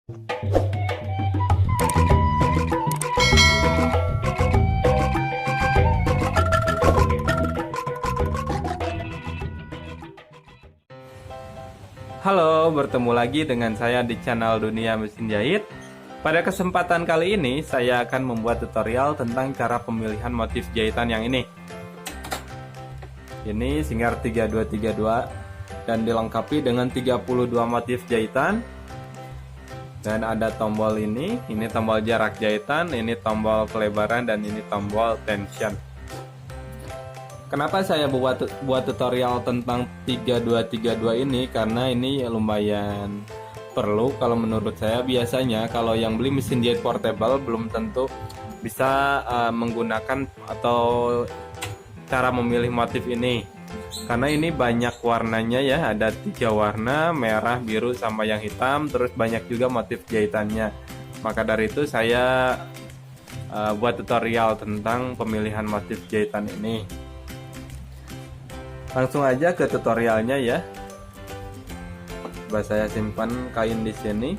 Halo, bertemu lagi dengan saya di channel Dunia Mesin Jahit. Pada kesempatan kali ini, saya akan membuat tutorial tentang cara pemilihan motif jahitan yang ini. Ini Singer 3232 dan dilengkapi dengan 32 motif jahitan. Dan ada tombol ini tombol jarak jahitan, ini tombol pelebaran, dan ini tombol tension. Kenapa saya buat tutorial tentang 3232 ini? Karena ini lumayan perlu kalau menurut saya. Biasanya kalau yang beli mesin jahit portable belum tentu bisa menggunakan atau cara memilih motif ini, karena ini banyak warnanya ya, ada 3 warna, merah, biru, sama yang hitam, terus banyak juga motif jahitannya. Maka dari itu saya buat tutorial tentang pemilihan motif jahitan ini. Langsung aja ke tutorialnya ya. Coba saya simpan kain di sini.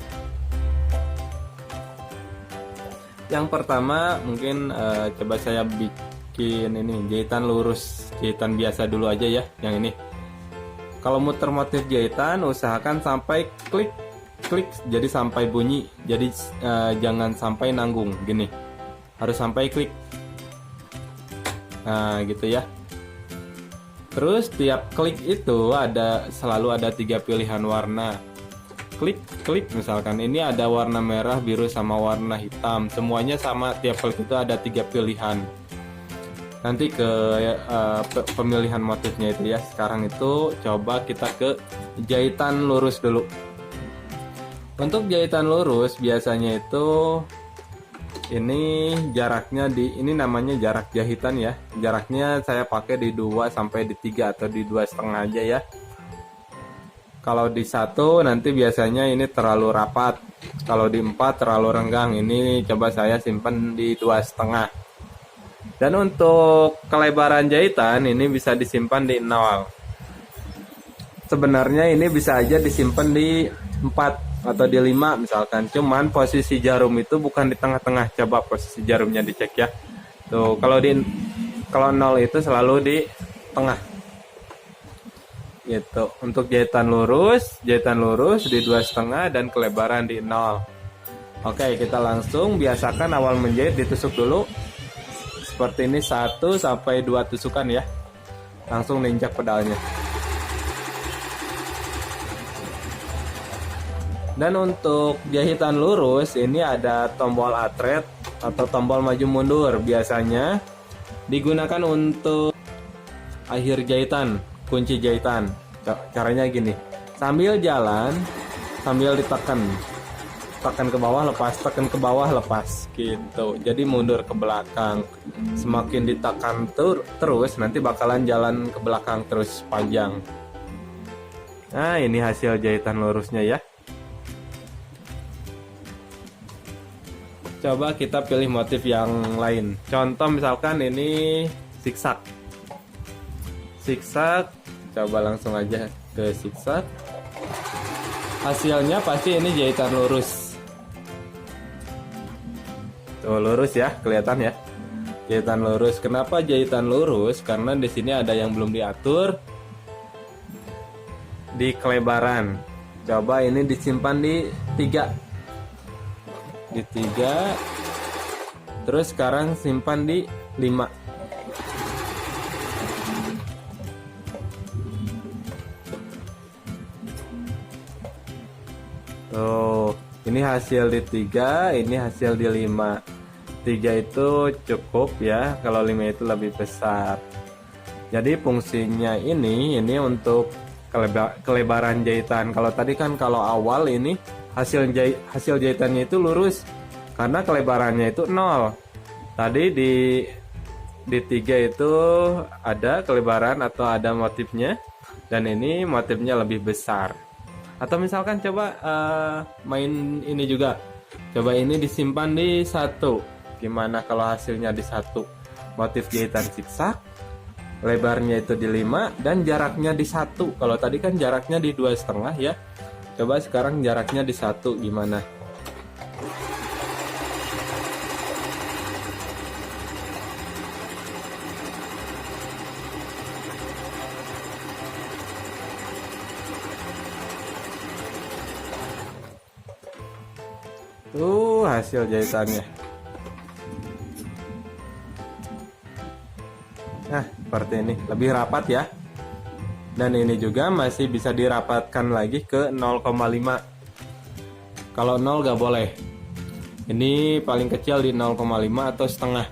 Yang pertama mungkin coba saya bikin ini jahitan lurus, jahitan biasa dulu aja ya, yang ini. Kalau muter motif jahitan usahakan sampai klik, jadi sampai bunyi. Jadi jangan sampai nanggung gini. Harus sampai klik. Nah, gitu ya. Terus tiap klik itu selalu ada 3 pilihan warna. Klik misalkan ini ada warna merah, biru, sama warna hitam. Semuanya sama, tiap klik itu ada 3 pilihan. Nanti ke pemilihan motifnya itu ya. Sekarang itu coba kita ke jahitan lurus dulu. Untuk jahitan lurus biasanya itu ini jaraknya ini namanya jarak jahitan ya. Jaraknya saya pakai di 2 sampai di 3 atau di 2,5 aja ya. Kalau di 1 nanti biasanya ini terlalu rapat. Kalau di 4 terlalu renggang. Ini coba saya simpan di 2,5. Dan untuk kelebaran jahitan ini bisa disimpan di 0. Sebenarnya ini bisa aja disimpan di 4 atau di 5 misalkan, cuman posisi jarum itu bukan di tengah-tengah. Coba posisi jarumnya dicek ya. Tuh, kalau 0 itu selalu di tengah. Gitu. Untuk jahitan lurus di 2,5 dan kelebaran di 0. Oke, kita langsung biasakan awal menjahit ditusuk dulu. Seperti ini 1 sampai 2 tusukan ya. Langsung ninjak pedalnya. Dan untuk jahitan lurus ini ada tombol atret atau tombol maju mundur. Biasanya digunakan untuk akhir jahitan, kunci jahitan. Caranya gini, sambil jalan, sambil tekan ke bawah, lepas, tekan ke bawah, lepas gitu. Jadi mundur ke belakang. Semakin ditekan terus nanti bakalan jalan ke belakang terus panjang. Nah, ini hasil jahitan lurusnya ya. Coba kita pilih motif yang lain. Contoh misalkan ini zigzag. Coba langsung aja ke zigzag. Hasilnya pasti ini jahitan lurus. Tuh, lurus ya, kelihatan ya. Jahitan lurus. Kenapa jahitan lurus? Karena di sini ada yang belum diatur di kelebaran. Coba ini disimpan di 3. Di 3. Terus sekarang simpan di 5. Tuh, ini hasil di 3, ini hasil di 5. 3 itu cukup ya, kalau 5 itu lebih besar. Jadi fungsinya ini untuk kelebaran jahitan. Kalau tadi kan kalau awal ini hasil jahitannya itu lurus karena kelebarannya itu 0. Tadi di 3 itu ada kelebaran atau ada motifnya, dan ini motifnya lebih besar. Atau misalkan coba main ini juga. Coba ini disimpan di 1. Gimana kalau hasilnya di 1? Motif jahitan zigzag, lebarnya itu di 5 dan jaraknya di 1. Kalau tadi kan jaraknya di 2,5 ya. Coba sekarang jaraknya di 1 gimana? Tuh hasil jahitannya. Nah, seperti ini, lebih rapat ya. Dan ini juga masih bisa dirapatkan lagi ke 0,5. Kalau 0 gak boleh. Ini paling kecil di 0,5 atau setengah.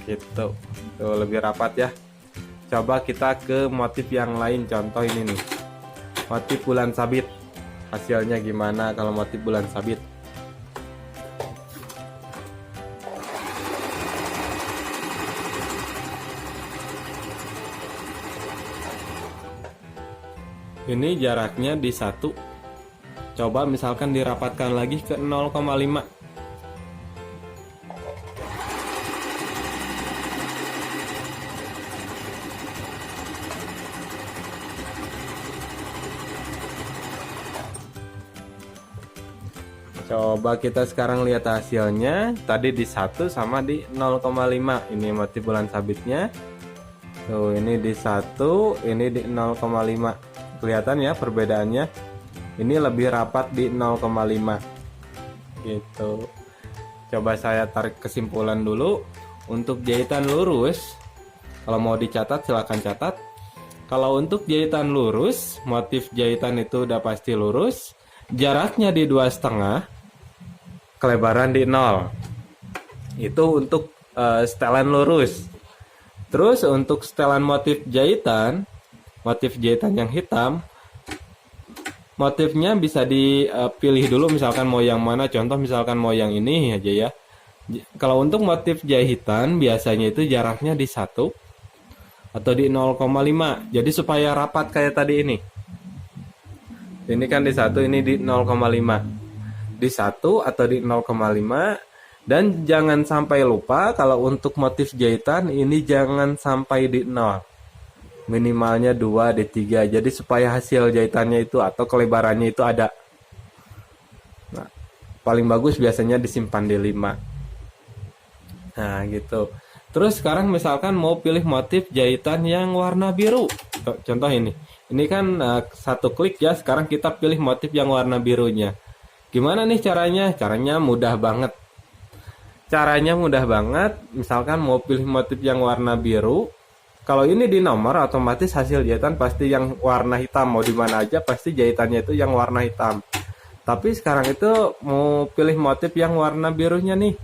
Gitu. Tuh lebih rapat ya. Coba kita ke motif yang lain, contoh ini nih. Motif bulan sabit. Hasilnya gimana kalau motif bulan sabit? Ini jaraknya di 1. Coba misalkan dirapatkan lagi ke 0,5. Coba kita sekarang lihat hasilnya. Tadi di 1 sama di 0,5. Ini motif bulan sabitnya. Tuh, ini di 1, ini di 0,5. Kelihatan ya perbedaannya. Ini lebih rapat di 0,5. Gitu. Coba saya tarik kesimpulan dulu. Untuk jahitan lurus, kalau mau dicatat silahkan catat. Kalau untuk jahitan lurus, motif jahitan itu udah pasti lurus. Jaraknya di 2,5, kelebaran di 0. Itu untuk setelan lurus. Terus untuk setelan motif jahitan yang hitam, motifnya bisa dipilih dulu misalkan mau yang mana. Contoh misalkan mau yang ini aja ya. Kalau untuk motif jahitan biasanya itu jaraknya di 1 atau di 0,5. Jadi supaya rapat kayak tadi ini. Ini kan di 1, ini di 0,5. Di 1 atau di 0,5. Dan jangan sampai lupa kalau untuk motif jahitan ini jangan sampai di 0. Minimalnya 2 di 3. Jadi supaya hasil jahitannya itu atau kelebarannya itu ada. Nah, paling bagus biasanya disimpan di 5. Nah, gitu. Terus sekarang misalkan mau pilih motif jahitan yang warna biru. Contoh ini. Ini kan satu klik ya. Sekarang kita pilih motif yang warna birunya. Gimana nih caranya? Caranya mudah banget. Misalkan mau pilih motif yang warna biru. Kalau ini di nomor, otomatis hasil jahitan pasti yang warna hitam. Mau di mana aja pasti jahitannya itu yang warna hitam. Tapi sekarang itu mau pilih motif yang warna birunya nih.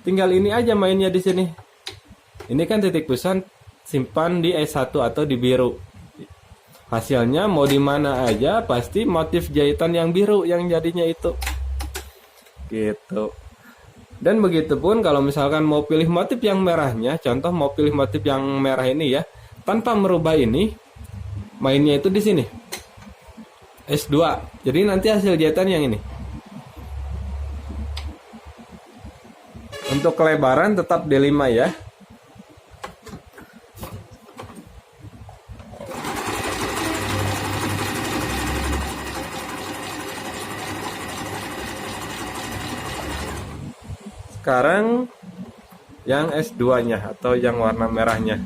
Tinggal ini aja mainnya di sini. Ini kan titik pesan simpan di S1 atau di biru. Hasilnya mau di mana aja pasti motif jahitan yang biru yang jadinya itu. Gitu. Dan begitu pun kalau misalkan mau pilih motif yang merahnya, contoh mau pilih motif yang merah ini ya, tanpa merubah ini, mainnya itu di sini. S2. Jadi nanti hasil jahitan yang ini. Untuk kelebaran tetap di 5 ya. Sekarang yang S2-nya atau yang warna merahnya.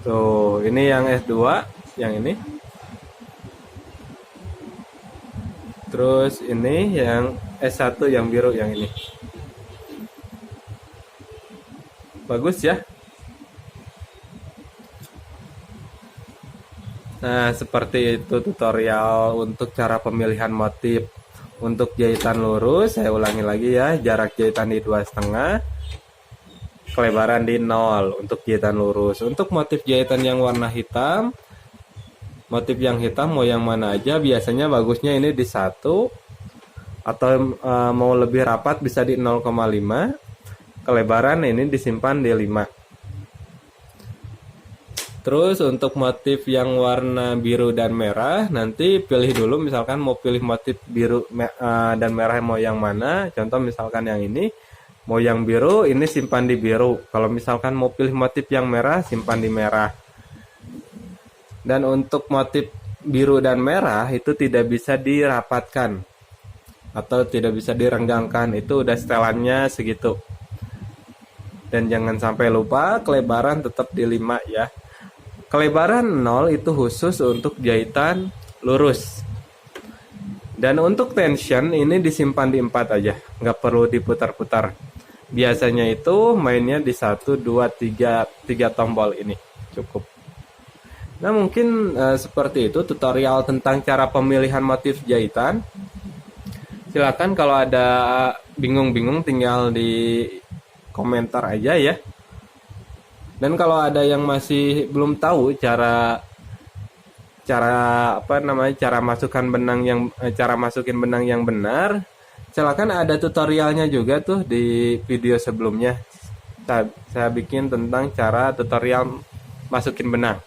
Tuh, ini yang S2, yang ini. Terus ini yang S1 yang biru yang ini. Bagus ya. Nah, seperti itu tutorial untuk cara pemilihan motif. Untuk jahitan lurus, saya ulangi lagi ya, jarak jahitan di 2,5, kelebaran di 0 untuk jahitan lurus. Untuk motif jahitan yang warna hitam, motif yang hitam mau yang mana aja, biasanya bagusnya ini di 1 atau mau lebih rapat bisa di 0,5. Kelebaran ini disimpan di 5. Terus untuk motif yang warna biru dan merah, nanti pilih dulu misalkan mau pilih motif biru dan merah mau yang mana. Contoh misalkan yang ini, mau yang biru ini simpan di biru. Kalau misalkan mau pilih motif yang merah, simpan di merah. Dan untuk motif biru dan merah itu tidak bisa dirapatkan. atau tidak bisa direnggangkan. Itu udah setelannya segitu. Dan jangan sampai lupa kelebaran tetap di 5 ya. Kelebaran 0 itu khusus untuk jahitan lurus. Dan untuk tension ini disimpan di 4 aja, nggak perlu diputar-putar. Biasanya itu mainnya di 1, 2, 3 tombol ini cukup. Nah mungkin seperti itu tutorial tentang cara pemilihan motif jahitan. Silakan kalau ada bingung-bingung tinggal di komentar aja ya. Dan kalau ada yang masih belum tahu cara cara masukin benang yang benar, silakan ada tutorialnya juga tuh di video sebelumnya. Saya bikin tentang cara tutorial masukin benang.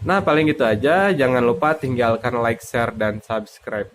Nah, paling gitu aja. Jangan lupa tinggalkan like, share, dan subscribe.